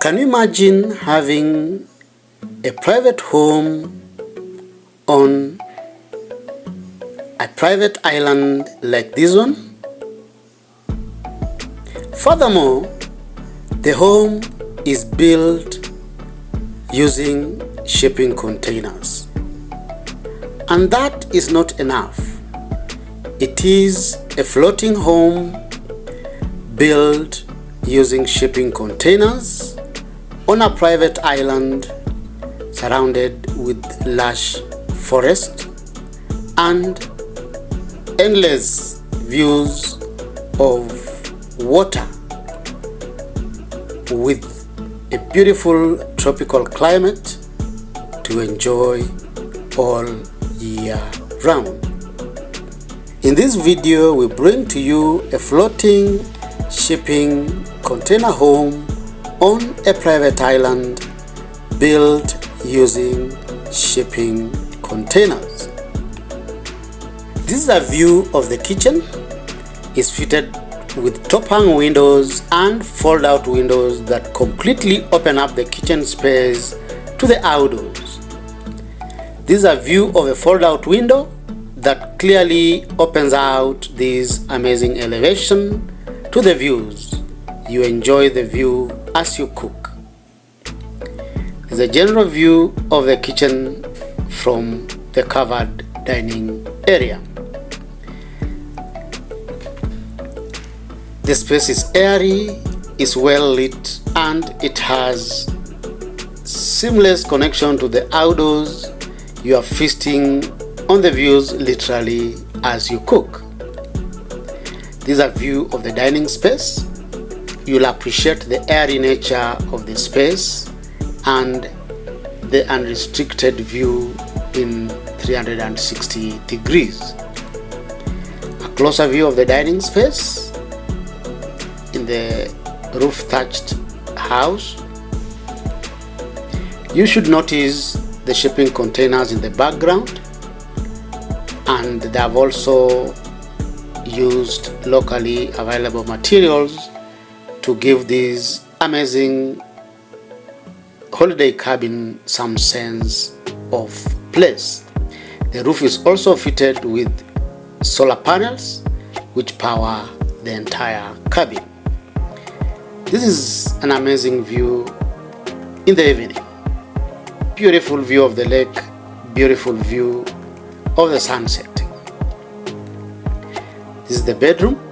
Can you imagine having a private home on a private island like this one? Furthermore, the home is built using shipping containers. And that is not enough. It is a floating home built using shipping containers on a private island surrounded with lush forest and endless views of water with a beautiful tropical climate to enjoy all year round. In this video, we bring to you a floating shipping container home on a private island built using shipping containers. This is a view of the kitchen. It's fitted with top-hung windows and fold-out windows that completely open up the kitchen space to the outdoors. This is a view of a fold-out window that clearly opens out this amazing elevation to the views. You enjoy the view as you cook. This is a general view of the kitchen from the covered dining area. The space is airy, is well lit, and it has seamless connection to the outdoors. You are feasting on the views literally as you cook. This is a view of the dining space. You'll appreciate the airy nature of the space and the unrestricted view in 360 degrees. A closer view of the dining space in the roof-thatched house. You should notice the shipping containers in the background, and they have also used locally available materials to give this amazing holiday cabin some sense of place. The roof is also fitted with solar panels which power the entire cabin. This is an amazing view in the evening. Beautiful view of the lake, beautiful view of the sunset. This is the bedroom.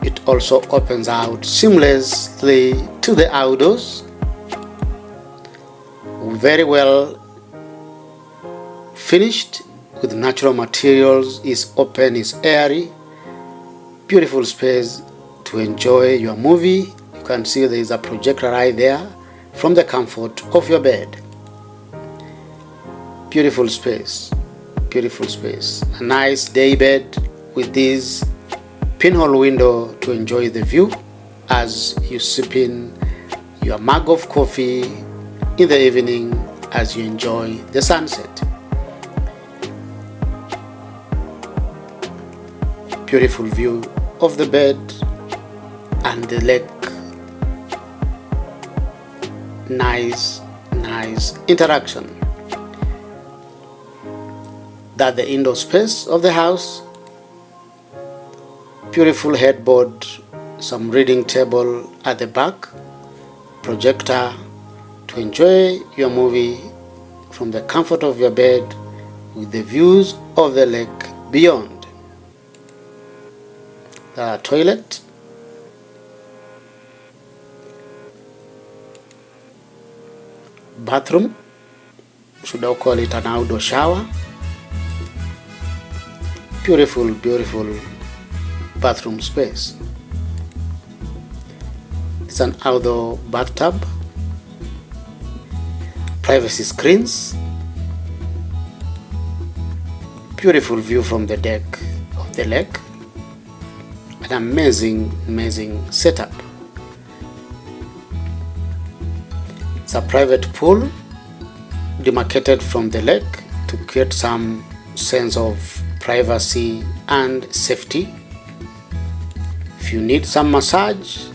It also opens out seamlessly to the outdoors. Very well finished with natural materials. Is open, is airy. Beautiful space to enjoy your movie. You can see there is a projector right there from the comfort of your bed. Beautiful space, beautiful space. A nice day bed with this pinhole window to enjoy the view as you sip in your mug of coffee in the evening as you enjoy the sunset. Beautiful view of the bed and the lake. Nice interaction. That's the indoor space of the house. Beautiful headboard, some reading table at the back, projector to enjoy your movie from the comfort of your bed with the views of the lake beyond. The toilet, bathroom, should I call it an outdoor shower. Beautiful bathroom space. It's an outdoor bathtub, privacy screens, beautiful view from the deck of the lake, an amazing setup. It's a private pool demarcated from the lake to create some sense of privacy and safety. If you need some massage,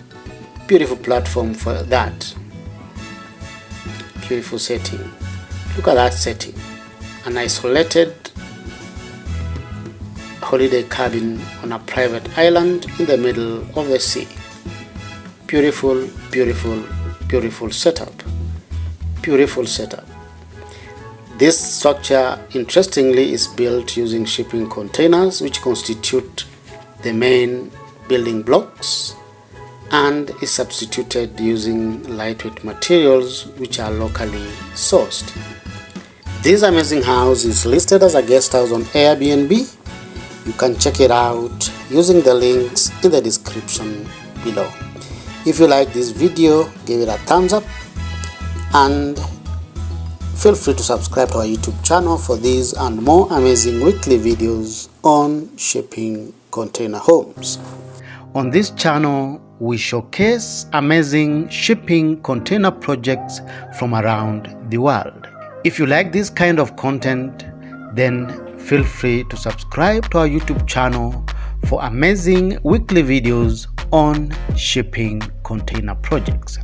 beautiful platform for that. beautiful setting. Look at that setting. An isolated holiday cabin on a private island in the middle of the sea. Beautiful, beautiful, beautiful setup. Beautiful setup. This structure, interestingly, is built using shipping containers, which constitute the main building blocks, and is substituted using lightweight materials which are locally sourced. This amazing house is listed as a guest house on Airbnb. You can check it out using the links in the description below. If you like this video, give it a thumbs up and feel free to subscribe to our YouTube channel for these and more amazing weekly videos on shipping container homes. On this channel, we showcase amazing shipping container projects from around the world. If you like this kind of content, then feel free to subscribe to our YouTube channel for amazing weekly videos on shipping container projects.